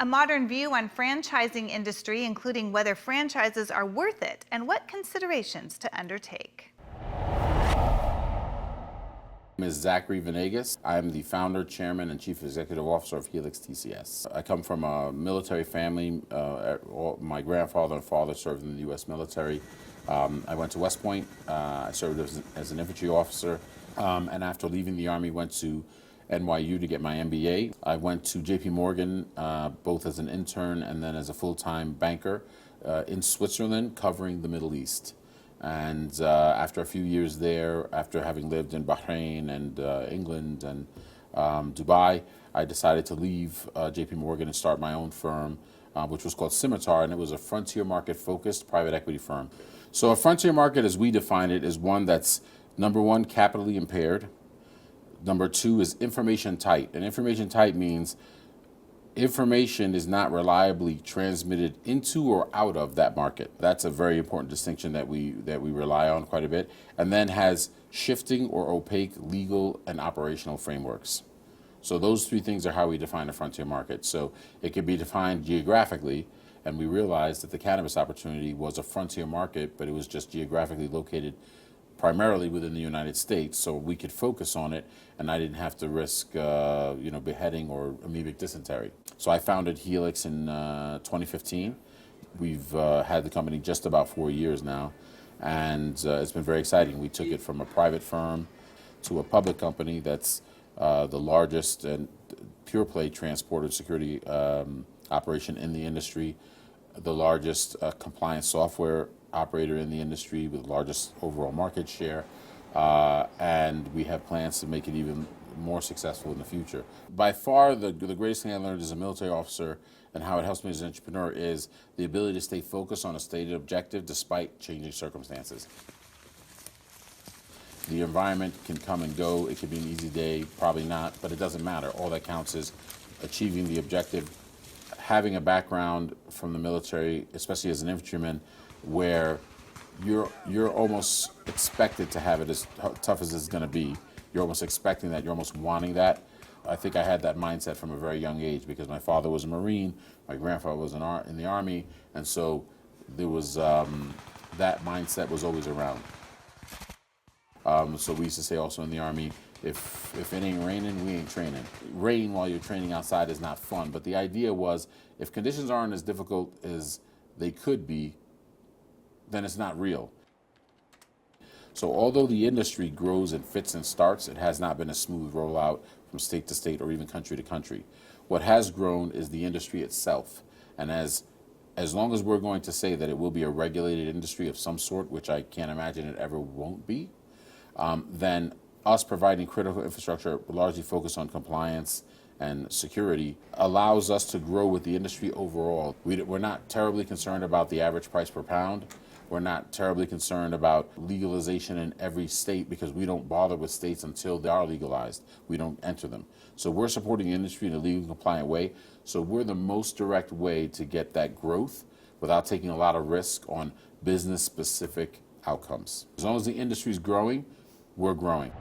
A modern view on franchising industry, including whether franchises are worth it and what considerations to undertake. My name is Zac Venegas. I'm the founder, chairman, and chief executive officer of Helix TCS. I come from a military family. My grandfather and father served in the U.S. military. I went to West Point. I served as an infantry officer, and after leaving the Army, went to NYU to get my MBA. I went to JP Morgan, both as an intern and then as a full-time banker in Switzerland, covering the Middle East. And after a few years there, after having lived in Bahrain and England and Dubai, I decided to leave JP Morgan and start my own firm, which was called Scimitar, and it was a frontier market focused private equity firm. So a frontier market, as we define it, is one that's, number one, capitally impaired. Number two is information tight. And information tight means information is not reliably transmitted into or out of that market. That's a very important distinction that we rely on quite a bit. And then has shifting or opaque legal and operational frameworks. So those three things are how we define a frontier market. So it can be defined geographically, and we realized that the cannabis opportunity was a frontier market, but it was just geographically located primarily within the United States, so we could focus on it, and I didn't have to risk, beheading or amoebic dysentery. So I founded Helix in 2015. We've had the company just about 4 years now, and it's been very exciting. We took it from a private firm to a public company that's the largest and pure play transporter security operation in the industry, the largest compliance software operator in the industry with the largest overall market share, and we have plans to make it even more successful in the future. By far, the greatest thing I learned as a military officer and how it helps me as an entrepreneur is the ability to stay focused on a stated objective despite changing circumstances. The environment can come and go. It could be an easy day, probably not, but it doesn't matter. All that counts is achieving the objective. Having a background from the military, especially as an infantryman, where you're almost expected to have it as tough as it's going to be. You're almost expecting that. You're almost wanting that. I think I had that mindset from a very young age because my father was a Marine, my grandfather was in the Army, and so there was that mindset was always around. So we used to say also in the Army, if it ain't raining, we ain't training. Rain while you're training outside is not fun, but the idea was if conditions aren't as difficult as they could be, then it's not real. So although the industry grows and fits and starts, it has not been a smooth rollout from state to state or even country to country. What has grown is the industry itself. And as long as we're going to say that it will be a regulated industry of some sort, which I can't imagine it ever won't be, then us providing critical infrastructure largely focused on compliance and security allows us to grow with the industry overall. We're not terribly concerned about the average price per pound. We're not terribly concerned about legalization in every state because we don't bother with states until they are legalized. We don't enter them. So we're supporting the industry in a legal compliant way. So we're the most direct way to get that growth without taking a lot of risk on business specific outcomes. As long as the industry is growing, we're growing.